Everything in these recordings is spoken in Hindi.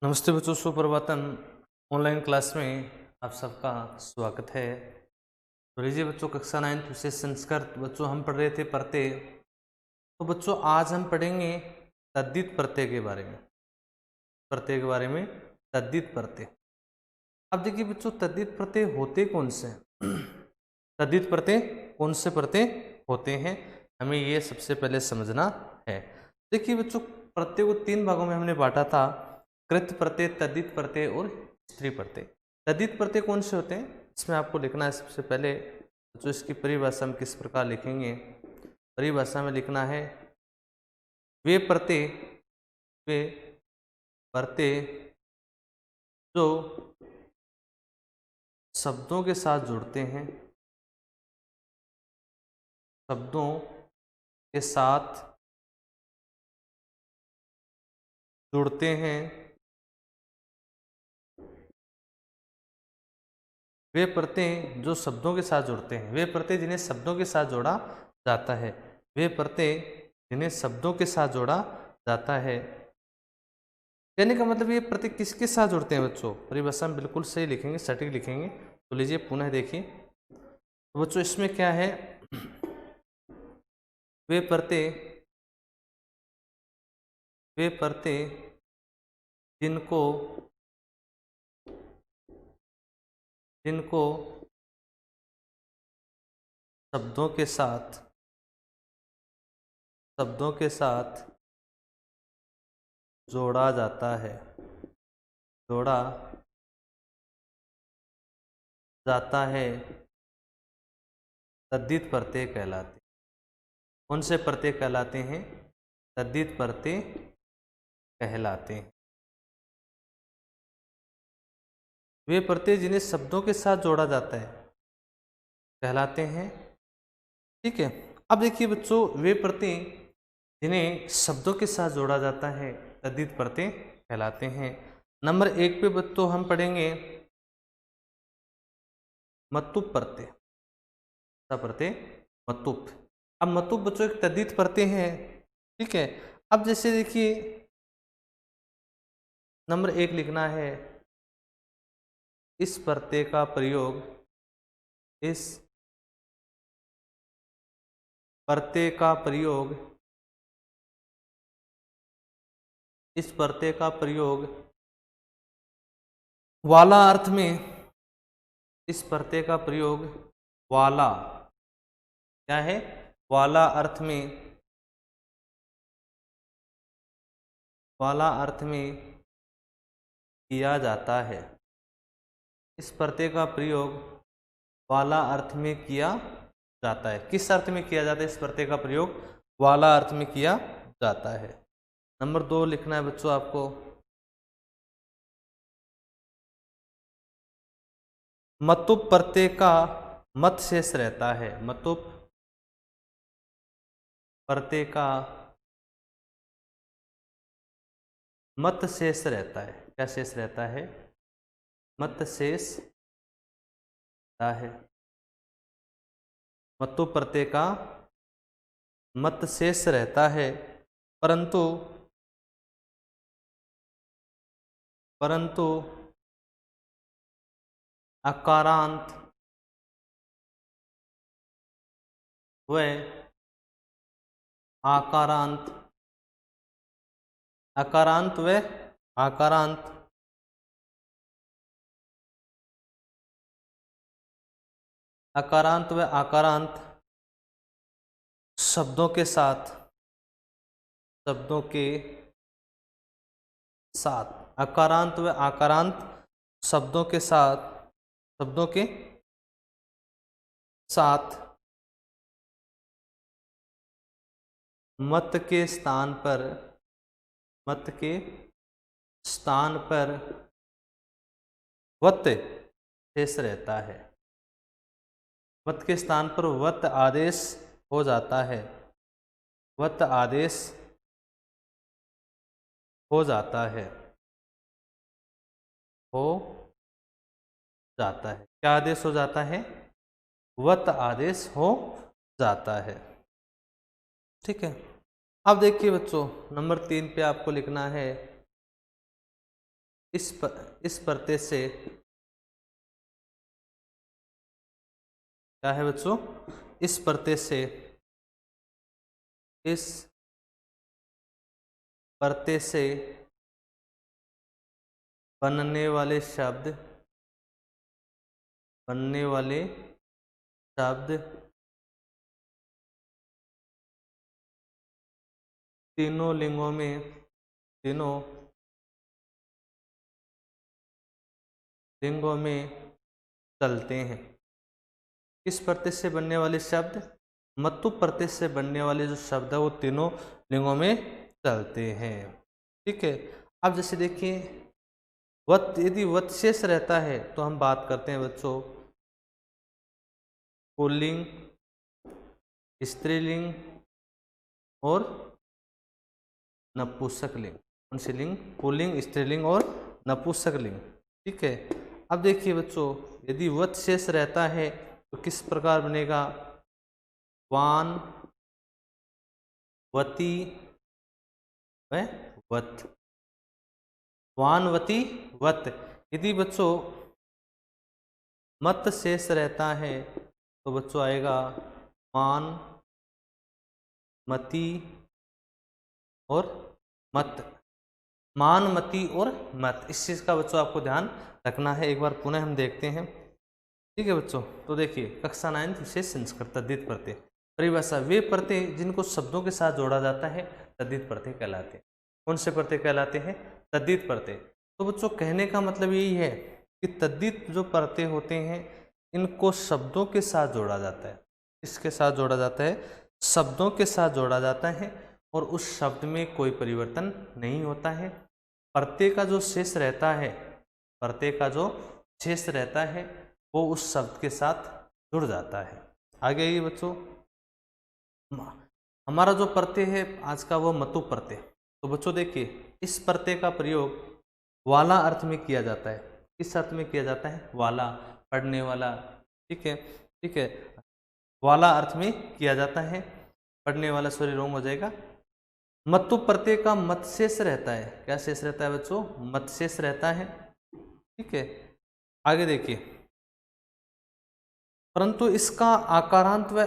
नमस्ते बच्चों, सुप्रभातम। ऑनलाइन क्लास में आप सबका स्वागत है। तो लीजिए बच्चों, कक्षा 9 विषय संस्कृत बच्चों हम पढ़ रहे थे प्रत्यय। तो बच्चों आज हम पढ़ेंगे तद्धित प्रत्यय के बारे में। प्रत्यय के बारे में तद्धित प्रत्यय। अब देखिए बच्चों, तद्धित प्रत्यय होते कौन से हैं? तद्धित प्रत्यय कौन से प्रत्यय होते हैं, हमें ये सबसे पहले समझना है। देखिए बच्चों, प्रत्यय को 3 भागों में हमने बांटा था, कृत प्रत्यय, तद्धित प्रत्यय और स्त्री प्रत्यय। तद्धित प्रत्यय कौन से होते हैं, इसमें आपको लिखना है सबसे पहले बच्चों इसकी परिभाषा हम किस प्रकार लिखेंगे। परिभाषा में लिखना है वे प्रत्यय जो शब्दों के साथ जुड़ते हैं, शब्दों के साथ जुड़ते हैं, वे प्रत्यय जो शब्दों के साथ जुड़ते हैं, वे प्रत्यय जिन्हें शब्दों के साथ जोड़ा जाता है, वे प्रत्यय जिन्हें शब्दों के साथ जोड़ा जाता है। कहने का मतलब ये प्रत्यय किसके साथ जुड़ते हैं बच्चों, परिभाषा में बिल्कुल सही लिखेंगे, सटीक लिखेंगे। तो लीजिए पुनः देखिए, तो बच्चों इसमें क्या है, वे प्रत्यय जिनको शब्दों के साथ जोड़ा जाता है, तद्धित प्रत्यय कहलाते हैं। कौन से प्रत्यय कहलाते हैं? तद्धित प्रत्यय कहलाते हैं। वे प्रत्यय जिन्हें शब्दों के साथ जोड़ा जाता है कहलाते हैं। ठीक है, अब देखिए बच्चों, वे प्रत्यय जिन्हें शब्दों के साथ जोड़ा जाता है तद्धित प्रत्यय कहलाते हैं। नंबर 1 पे बच्चों हम पढ़ेंगे मतुप प्रत्यय। प्रत्यय मतुप। अब मतुप बच्चों एक तद्धित प्रत्यय है। ठीक है, अब जैसे देखिए नंबर 1 लिखना है, इस प्रत्यय का प्रयोग, इस प्रत्यय का प्रयोग वाला अर्थ में, इस प्रत्यय का प्रयोग वाला, क्या है, वाला अर्थ में किया जाता है। इस प्रत्यय का प्रयोग वाला अर्थ में किया जाता है। किस अर्थ में किया जाता है? इस प्रत्यय का प्रयोग वाला अर्थ में किया जाता है। नंबर 2 लिखना है बच्चों आपको, मतुप प्रत्यय का मत शेष रहता है। मतुप प्रत्यय का मत शेष रहता है। क्या शेष रहता है? मत शेष रहता है। मतुप प्रत्यय का मत शेष रहता है, परंतु अकारांत व आकारांत, अकारांत व आकारांत अकारांत व आकारांत शब्दों के साथ अकारांत व आकारांत शब्दों के साथ मत के स्थान पर वत शेष रहता है। वत के स्थान पर वत आदेश हो जाता है। वत आदेश हो जाता है। क्या आदेश हो जाता है? वत आदेश हो जाता है। ठीक है, अब देखिए बच्चों, नंबर 3 पे आपको लिखना है इस प्रत्यय से क्या है बच्चों, इस प्रत्यय से, इस प्रत्यय से बनने वाले शब्द तीनों लिंगों में चलते हैं। किस प्रत्यय से बनने वाले शब्द, मतु प्रत्यय से बनने वाले जो शब्द है वो तीनों लिंगों में चलते हैं। ठीक है। अब जैसे देखिए वत, यदि वत शेष रहता है तो हम बात करते हैं बच्चों पुल्लिंग, स्त्रीलिंग और नपुंसकलिंग। कौन सी लिंग? पुल्लिंग, स्त्रीलिंग और नपुंसकलिंग। ठीक है। अब देखिए बच्चों यदि वत शेष रहता है तो किस प्रकार बनेगा? वान, वती व वत। वानवती वत। यदि बच्चों मत शेष रहता है तो बच्चों आएगा मान, मति और मत। मान, मति और मत, इस चीज का बच्चों आपको ध्यान रखना है। एक बार पुनः हम देखते हैं। ठीक है बच्चों, तो देखिए कक्षा 9 विशेष संस्कृत तद्धित प्रत्यय परिभाषा। वे प्रत्यय जिनको शब्दों के साथ जोड़ा जाता है तद्धित प्रत्यय कहलाते हैं। कौन से प्रत्यय कहलाते हैं? तद्धित प्रत्यय। तो बच्चों कहने का मतलब यही है कि तद्धित जो प्रत्यय होते हैं इनको शब्दों के साथ जोड़ा जाता है। किसके साथ जोड़ा जाता है? शब्दों के साथ जोड़ा जाता है और उस शब्द में कोई परिवर्तन नहीं होता है। प्रत्यय का जो शेष रहता है, प्रत्यय का जो शेष रहता है वो उस शब्द के साथ जुड़ जाता है। आगे आइए बच्चों, हमारा जो प्रत्यय है आज का वो मतु प्रत्यय। तो बच्चों देखिए इस प्रत्यय का प्रयोग वाला अर्थ में किया जाता है। किस अर्थ में किया जाता है? वाला, पढ़ने वाला। ठीक है, ठीक है, वाला अर्थ में किया जाता है। पढ़ने वाला, सॉरी रॉन्ग हो जाएगा। मतु प्रत्यय का मत शेष रहता है। क्या शेष रहता है बच्चों? मत शेष रहता है। ठीक है। आगे देखिए, परंतु इसका आकारांत व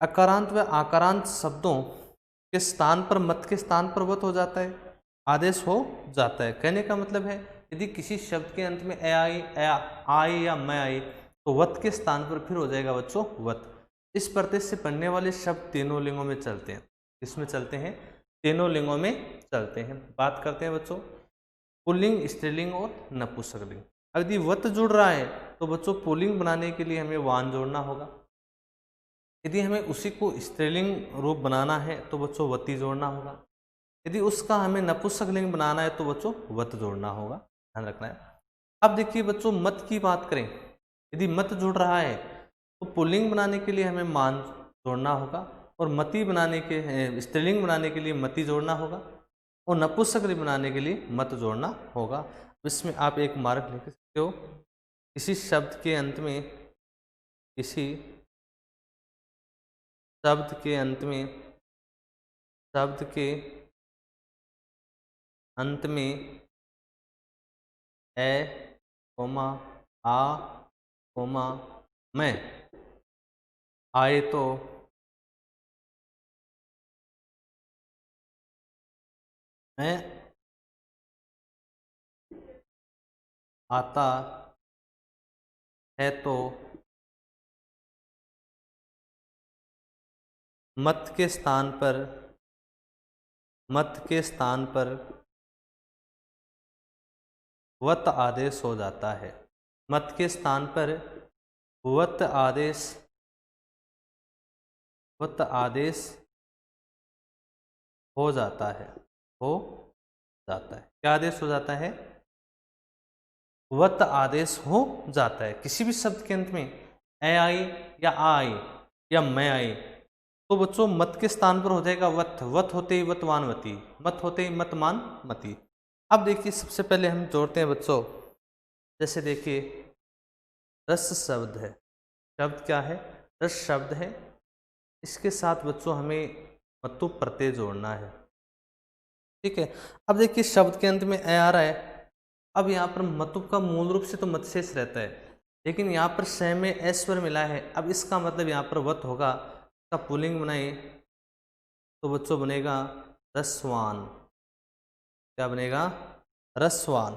अकारांत व आकारांत शब्दों के स्थान पर, मत के स्थान पर वत हो जाता है, आदेश हो जाता है। कहने का मतलब है यदि किसी शब्द के अंत में ए आई, आई या मैं आई तो वत के स्थान पर फिर हो जाएगा बच्चों वत। इस प्रत्यय से बनने वाले शब्द तीनों लिंगों में चलते हैं। किसमें चलते हैं? तीनों लिंगों में चलते हैं। बात करते हैं बच्चों पुल्लिंग, स्त्रीलिंग और नपुंसकलिंग। यदि वत जुड़ रहा है तो बच्चों पुल्लिंग बनाने के लिए हमें वान जोड़ना होगा। यदि हमें उसी को स्त्रीलिंग रूप बनाना है तो बच्चों वती जोड़ना होगा। यदि उसका हमें नपुंसकलिंग बनाना है तो बच्चों वत जोड़ना होगा। ध्यान रखना है। अब देखिए बच्चों मत की बात करें, यदि मत जुड़ रहा है तो पुल्लिंग बनाने के लिए हमें मान जोड़ना होगा और मति बनाने के, स्त्रीलिंग बनाने के लिए मति जोड़ना होगा और नपुंसकलिंग बनाने के लिए मत जोड़ना होगा। इसमें आप एक मार्क लिख सकते हो, किसी शब्द के अंत में, किसी शब्द के अंत में, शब्द के अंत में ए, कोमा, आ, कोमा, मैं आए तो मैं आता है तो मत के स्थान पर, मत के स्थान पर वत आदेश हो जाता है। मत के स्थान पर वत आदेश, वत आदेश हो जाता है, हो जाता है। क्या आदेश हो जाता है? वत आदेश हो जाता है। किसी भी शब्द के अंत में ए आई या आ आई या मैं आई तो बच्चों मत के स्थान पर हो जाएगा वत। वत होते ही वतवानवती, मत होते ही मतमान मती। अब देखिए सबसे पहले हम जोड़ते हैं बच्चों, जैसे देखिए रस शब्द है। शब्द क्या है? रस शब्द है। इसके साथ बच्चों हमें मतु प्रत्यय जोड़ना है। ठीक है। अब देखिए शब्द के अंत में ए आ रहा है अब यहाँ पर मतुप का मूल रूप से तो मत शेष रहता है, लेकिन यहाँ पर स में एस स्वर मिला है। अब इसका मतलब यहाँ पर वत होगा, इसका पुल्लिंग बनाए तो बच्चों बनेगा रसवान। क्या बनेगा? रसवान।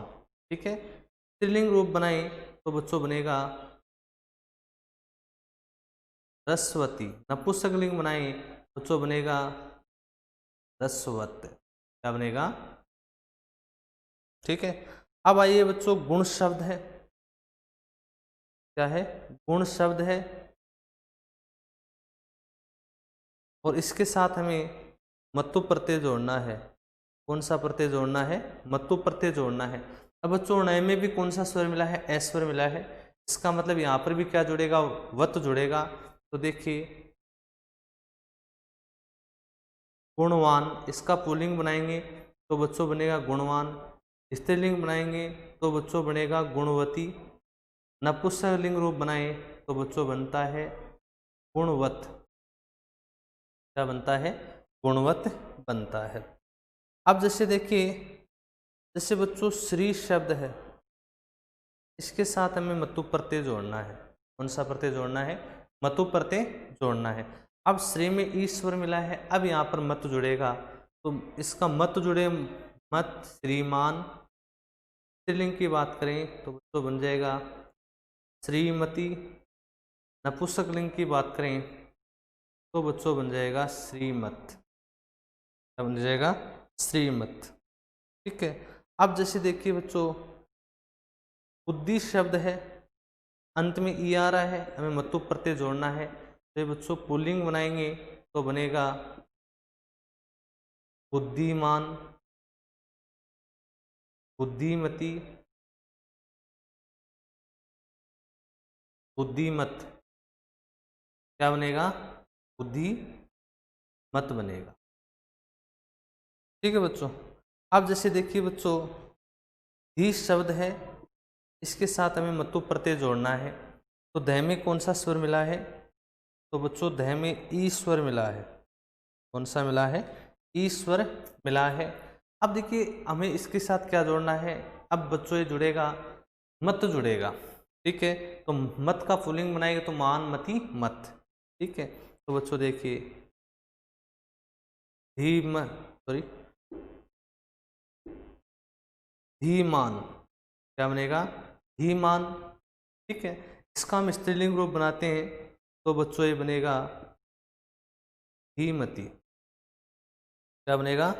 ठीक है। स्त्रीलिंग रूप बनाए तो बच्चों बनेगा रसवती। नपुंसकलिंग बनाए बच्चों बनेगा रसवत। क्या बनेगा? ठीक है। अब आइए बच्चों, गुण शब्द है। क्या है? गुण शब्द है, और इसके साथ हमें मतु प्रत्यय जोड़ना है। कौन सा प्रत्यय जोड़ना है? मतु प्रत्यय जोड़ना है। अब बच्चों नए में भी कौन सा स्वर मिला है? एस स्वर मिला है। इसका मतलब यहाँ पर भी क्या जुड़ेगा? वत जुड़ेगा। तो देखिए, गुणवान, इसका पुल्लिंग बनाएंगे तो बच्चों बनेगा गुणवान। स्त्रीलिंग बनाएंगे तो बच्चों बनेगा गुणवती। नपुंसकलिंग रूप बनाए तो बच्चों बनता है गुणवत। क्या बनता है? गुणवत बनता है। अब जैसे देखिए, जैसे बच्चों श्री शब्द है, इसके साथ हमें मतु प्रत्यय जोड़ना है। कौन सा प्रत्यय जोड़ना है? मतु प्रत्यय जोड़ना है। अब श्री में ईश्वर मिला है, अब यहाँ पर मत जुड़ेगा तो इसका मत जुड़े, मत श्रीमान। स्त्रीलिंग की बात करें तो बच्चों बन जाएगा श्रीमती। नपुंसकलिंग की बात करें तो बच्चों बन जाएगा श्रीमत। क्या बन जाएगा? श्रीमत। ठीक है। अब जैसे देखिए बच्चों, बुद्धि शब्द है, अंत में ई आ रहा है, हमें मतु प्रत्यय जोड़ना है। तो ये बच्चों पुल्लिंग बनाएंगे तो बनेगा बुद्धिमान, बुद्धिमती, बुद्धिमत। क्या बनेगा? बुद्धिमत बनेगा। ठीक है बच्चों। अब जैसे देखिए बच्चों, धी शब्द है, इसके साथ हमें मतु प्रत्यय जोड़ना है। तो ध में कौन सा स्वर मिला है? तो बच्चों ध में ई स्वर मिला है। कौन सा मिला है? ई स्वर मिला है। अब देखिए, हमें इसके साथ क्या जोड़ना है? अब बच्चों ये जुड़ेगा, मत जुड़ेगा। ठीक है। तो मत का पुल्लिंग बनाएंगे तो मान, मति, मत। ठीक है। तो बच्चों देखिए, धीम, सॉरी, धीमान। क्या बनेगा? धीमान। ठीक है। इसका हम स्त्रीलिंग रूप बनाते हैं तो बच्चों ये बनेगा धीमती। क्या बनेगा?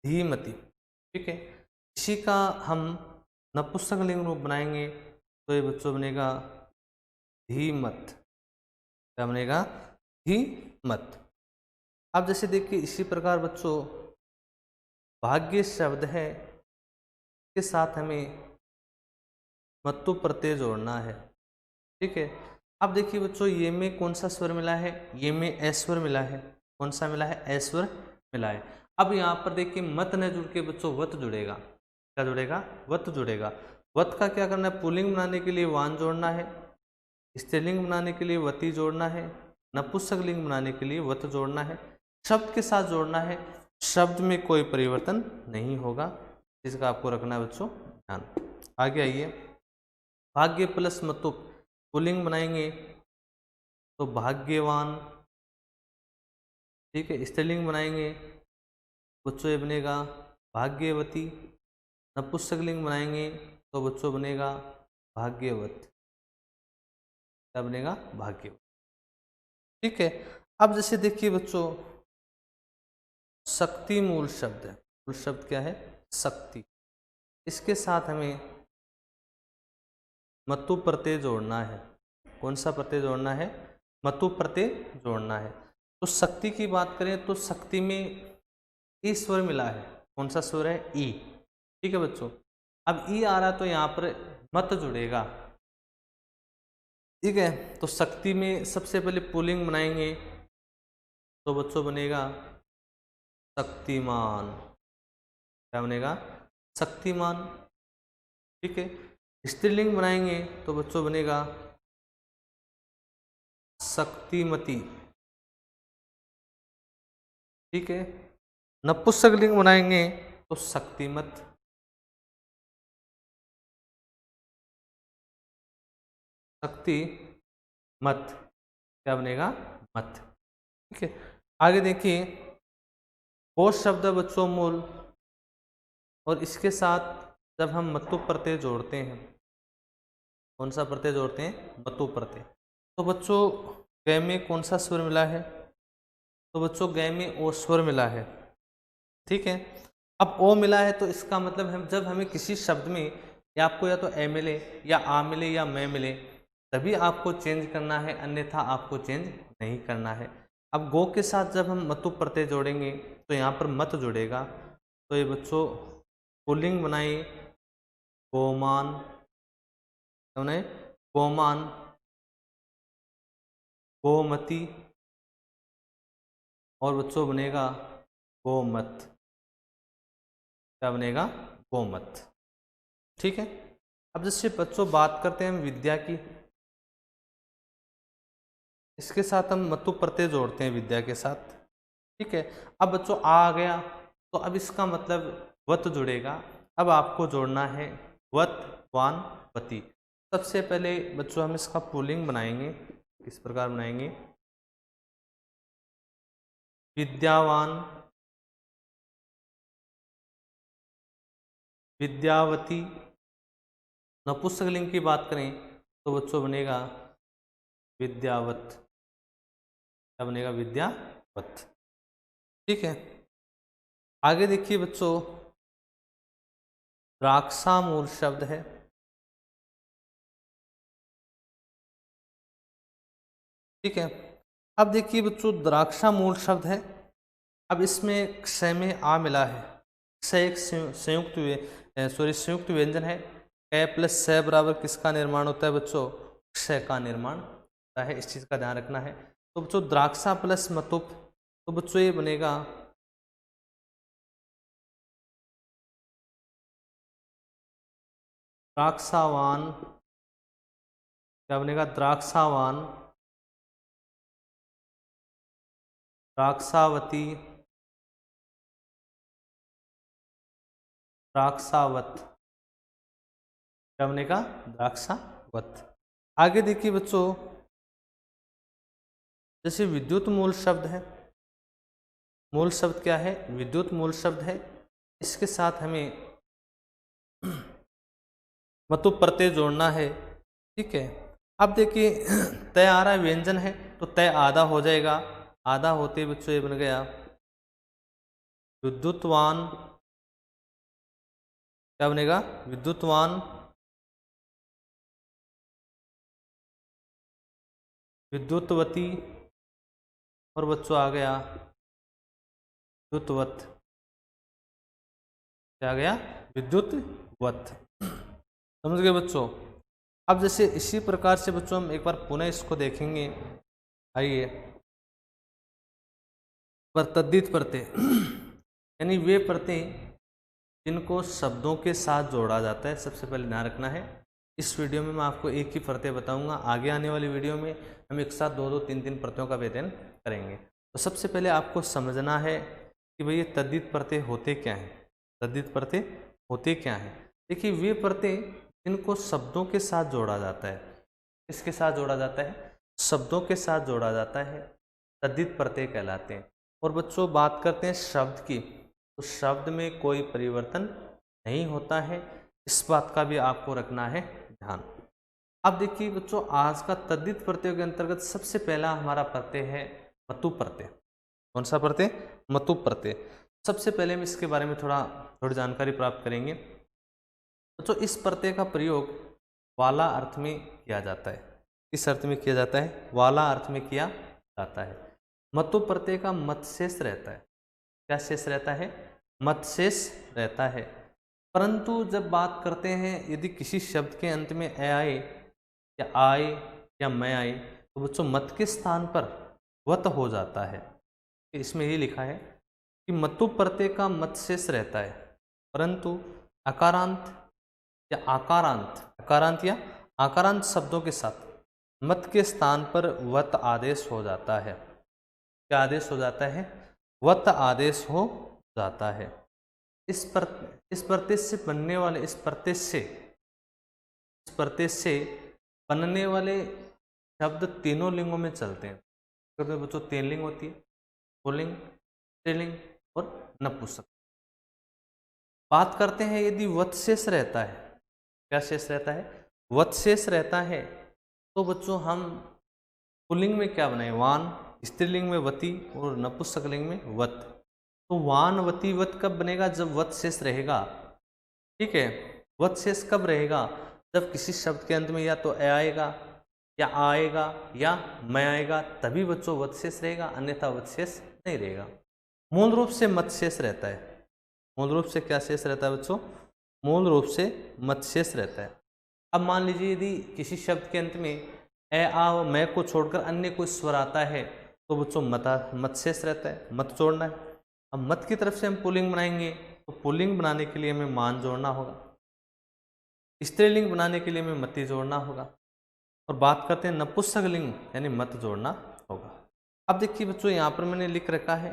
धीमती। ठीक है। इसी का हम नपुंसकलिंग रूप बनाएंगे तो ये बच्चों बनेगा धीमत। क्या बनेगा? धीमत। अब जैसे देखिए, इसी प्रकार बच्चों भाग्य शब्द है, के साथ हमें मतु प्रत्यय जोड़ना है। ठीक है। अब देखिए बच्चों, ये में कौन सा स्वर मिला है? ये में एस स्वर मिला है। कौन सा मिला है? एस स्वर मिला है। अब यहाँ पर देखिए, मत न जुड़ के बच्चों वत जुड़ेगा। क्या जुड़ेगा? वत जुड़ेगा। वत का क्या करना है? पुल्लिंग बनाने के लिए वान जोड़ना है, स्त्रीलिंग बनाने के लिए वती जोड़ना है, नपुंसकलिंग बनाने के लिए वत जोड़ना है, शब्द के साथ जोड़ना है। शब्द में कोई परिवर्तन नहीं होगा, इसका आपको रखना है बच्चों ध्यान। आगे आइए, भाग्य प्लस मतु पुल्लिंग बनाएंगे तो भाग्यवान। ठीक है। स्त्रीलिंग बनाएंगे बच्चों ये बनेगा भाग्यवती। नपुंसकलिंग बनाएंगे तो बच्चों बनेगा भाग्यवत। क्या बनेगा? भाग्यवत। ठीक है। अब जैसे देखिए बच्चों, शक्ति मूल शब्द है। मूल शब्द क्या है? शक्ति। इसके साथ हमें मतु प्रत्यय जोड़ना है। कौन सा प्रत्यय जोड़ना है? मतु प्रत्यय जोड़ना है। तो शक्ति की बात करें तो शक्ति में ई स्वर मिला है। कौन सा स्वर है? ई। ठीक है बच्चों। अब ई आ रहा तो यहाँ पर मत जुड़ेगा। ठीक है। तो शक्ति में सबसे पहले पुल्लिंग बनाएंगे तो बच्चों बनेगा शक्तिमान। क्या बनेगा? शक्तिमान। ठीक है। स्त्रीलिंग बनाएंगे तो बच्चों बनेगा शक्तिमती। ठीक है। नपुंसकलिंग बनाएंगे तो शक्तिमत। शक्ति मत, क्या बनेगा? मत। ठीक है, आगे देखिए, वो शब्द बच्चों मूल, और इसके साथ जब हम मतु प्रत्यय जोड़ते हैं, कौन सा प्रत्यय जोड़ते हैं? मतु प्रत्यय। तो बच्चों गय में कौन सा स्वर मिला है? तो बच्चों गय में ओ स्वर मिला है। ठीक है, अब ओ मिला है तो इसका मतलब हम जब हमें किसी शब्द में या आपको या तो ए मिले या आ मिले या मैं मिले तभी आपको चेंज करना है, अन्यथा आपको चेंज नहीं करना है। अब गो के साथ जब हम मतु प्रत्यय जोड़ेंगे तो यहाँ पर मत जुड़ेगा, तो ये बच्चों पुल्लिंग बनाइए, गोमान, गोमान, गोमती, और बच्चों बनेगा गोमत, क्या बनेगा? गोमत। ठीक है, अब जैसे बच्चों बात करते हैं हम विद्या की, इसके साथ हम मतु प्रत्यय जोड़ते हैं विद्या के साथ। ठीक है, अब बच्चों आ गया तो अब इसका मतलब वत जुड़ेगा। अब आपको जोड़ना है वत, वान, वती। सबसे पहले बच्चों हम इसका पुल्लिंग बनाएंगे, किस प्रकार बनाएंगे? विद्यावान, विद्यावती। नपुंसकलिंग की बात करें तो बच्चों बनेगा विद्यावत, क्या बनेगा? विद्यावत। ठीक है, आगे देखिए बच्चों, द्राक्षा मूल शब्द है। ठीक है, अब देखिए बच्चों द्राक्षा मूल शब्द है। अब इसमें क्षय में आ मिला है, क्षय एक संयुक्त व्यंजन है। क प्लस स बराबर किसका निर्माण होता है बच्चों? क्षय का निर्माण होता है, इस चीज का ध्यान रखना है। तो बच्चों द्राक्षा प्लस मतुप, तो बच्चों ये बनेगा द्राक्षावान, क्या बनेगा? द्राक्षावान, द्राक्षावती, द्राक्षावत, क्या बनेगा? द्राक्षावत। आगे देखिए बच्चों, जैसे विद्युत मूल शब्द है, मूल शब्द क्या है? विद्युत मूल शब्द है। इसके साथ हमें मतु प्रत्यय जोड़ना है। ठीक है, अब देखिए तय आ रहा है व्यंजन है तो तय आधा हो जाएगा, आधा होते बच्चों ये बन गया विद्युतवान, क्या बनेगा? विद्युतवान, विद्युतवती, और बच्चों आ गया विद्युतवत, क्या आ गया? विद्युतवत। समझ गए बच्चों? अब जैसे इसी प्रकार से बच्चों हम एक बार पुनः इसको देखेंगे, आइए। पर तद्धित प्रत्यय यानी वे प्रत्यय जिनको शब्दों के साथ जोड़ा जाता है। सबसे पहले ध्यान रखना है, इस वीडियो में मैं आपको एक ही प्रत्यय बताऊंगा, आगे आने वाली वीडियो में हम एक साथ दो दो तीन तीन प्रत्ययों का अध्ययन करेंगे। तो सबसे पहले आपको समझना है कि भाई ये तद्धित प्रत्यय होते क्या हैं, तद्धित प्रत्यय होते क्या हैं। देखिए वे प्रत्यय जिनको शब्दों के साथ जोड़ा जाता है, किसके साथ जोड़ा जाता है? शब्दों के साथ जोड़ा जाता है, तद्धित प्रत्यय कहलाते हैं। और बच्चों बात करते हैं शब्द की, तो शब्द में कोई परिवर्तन नहीं होता है, इस बात का भी आपको रखना है ध्यान। अब देखिए बच्चों, आज का तद्धित प्रत्यय के अंतर्गत सबसे पहला हमारा प्रत्यय है मतु प्रत्यय। कौन सा प्रत्यय? मतु प्रत्यय। सबसे पहले हम इसके बारे में थोड़ी जानकारी प्राप्त करेंगे। बच्चों इस प्रत्यय का प्रयोग वाला अर्थ में किया जाता है। किस अर्थ में किया जाता है? वाला अर्थ में किया जाता है। मतु प्रत्यय का मत शेष रहता है। क्या शेष रहता है? मत शेष रहता है। परंतु जब बात करते हैं यदि किसी शब्द के अंत में ए आए या आए या मैं आए तो बच्चों मत के स्थान पर वत हो जाता है। इसमें ये लिखा है कि मतु प्रत्यय का मत शेष रहता है, परंतु अकारांत या आकारांत या आकारांत शब्दों के साथ मत के स्थान पर वत आदेश हो जाता है। क्या आदेश हो जाता है? वत आदेश हो जाता है। इस प्रत्यय से बनने वाले इस प्रत्यय से बनने वाले शब्द तीनों लिंगों में चलते हैं। तो बच्चों 3 लिंग होती है, पुल्लिंग, स्त्रीलिंग और नपुंसक। बात करते हैं यदि वत् शेष रहता है, क्या शेष रहता है, वत् शेष रहता है, तो बच्चों हम पुल्लिंग में क्या बनाए, वान, स्त्रीलिंग में वती और नपुंसक लिंग में वत। तो वान वती वत कब बनेगा, जब वत् शेष रहेगा। ठीक है, वत् शेष कब रहेगा, जब किसी शब्द के अंत में या तो ए आएगा या आएगा या मैं आएगा, तभी बच्चों वत् शेष रहेगा, अन्यथा वत् शेष नहीं रहेगा। मूल रूप से मत शेष रहता है। मूल रूप से क्या शेष रहता है बच्चों, मूल रूप से मत शेष रहता है। अब मान लीजिए यदि किसी शब्द के अंत में ए आ और मैं को छोड़कर अन्य कोई स्वर आता है, तो बच्चों मत शेष रहता है, मत जोड़ना है। अब मत की तरफ से हम पुल्लिंग बनाएंगे, तो पुल्लिंग बनाने के लिए हमें मान जोड़ना होगा, स्त्रीलिंग बनाने के लिए हमें मति जोड़ना होगा, और बात करते हैं नपुंसक लिंग यानी मत जोड़ना होगा। अब देखिए बच्चों, यहाँ पर मैंने लिख रखा है,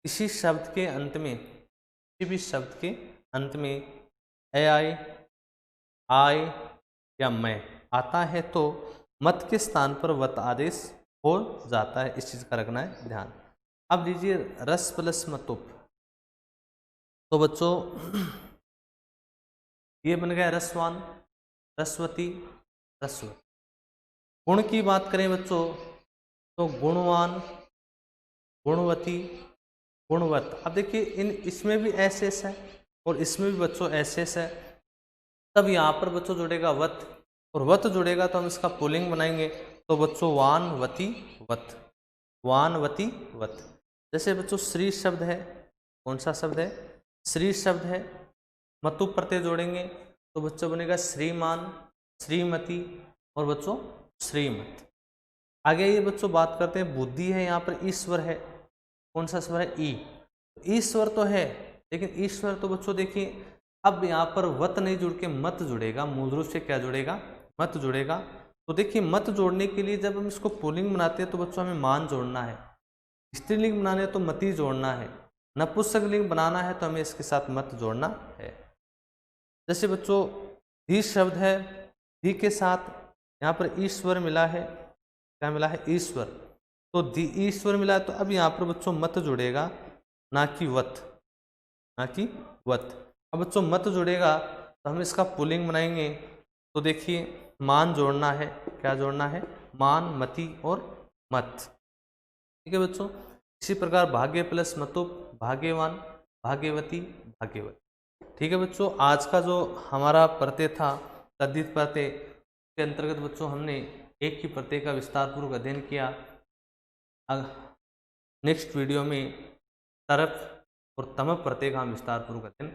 किसी शब्द के अंत में, किसी भी शब्द के अंत में ए आए या मैं आता है, तो मत के स्थान पर वत आदेश हो जाता है। इस चीज का रखना है ध्यान। अब लीजिए रस प्लस मतुप, तो बच्चों ये बन गया रसवान, रसवती, रसवत। गुण की बात करें बच्चों, तो गुणवान, गुणवती, गुणवत। अब देखिए इसमें भी एस एस है और इसमें भी बच्चों एस एस है, तब यहाँ पर बच्चों जुड़ेगा वत, और वत जुड़ेगा तो हम इसका पुल्लिंग बनाएंगे, तो बच्चों वान वती वत, वान वती वत। जैसे बच्चों श्री शब्द है, कौन सा शब्द है, श्री शब्द है, मतु प्रत्यय जोड़ेंगे तो बच्चों बनेगा श्रीमान, श्रीमती और बच्चों श्रीमत। आगे ये बच्चों बात करते हैं बुद्धि है, यहाँ पर ईश्वर है, कौन सा स्वर है, ई। ईश्वर तो है, लेकिन ईश्वर तो बच्चों देखिए अब यहाँ पर वत नहीं जुड़ के मत जुड़ेगा, मूल रूप से क्या जुड़ेगा, मत जुड़ेगा। तो देखिए मत जोड़ने के लिए जब हम इसको पुल्लिंग बनाते हैं तो बच्चों हमें मान जोड़ना है, स्त्रीलिंग बनाने तो मति जोड़ना है, नपुंसक लिंग बनाना है तो हमें इसके साथ मत जोड़ना है। जैसे बच्चों धी शब्द है, धी के साथ यहाँ पर ईश्वर मिला है, क्या मिला है, ईश्वर। तो धी ईश्वर मिला है, तो अब यहाँ पर बच्चों मत जुड़ेगा, ना कि वत, ना कि वत। अब बच्चों मत जुड़ेगा तो हम इसका पुल्लिंग बनाएंगे, तो देखिए मान जोड़ना है, क्या जोड़ना है, मान, मति और मत। ठीक है बच्चों, इसी प्रकार भाग्य प्लस मतुप, भाग्यवान, भाग्यवती, भाग्यवत। ठीक है बच्चों, आज का जो हमारा प्रत्यय था तद्धित प्रत्यय के अंतर्गत बच्चों हमने एक ही प्रत्यय का विस्तार पूर्वक अध्ययन किया। नेक्स्ट वीडियो में तरफ और तमप प्रत्यय का हम विस्तार पूर्वक अध्ययन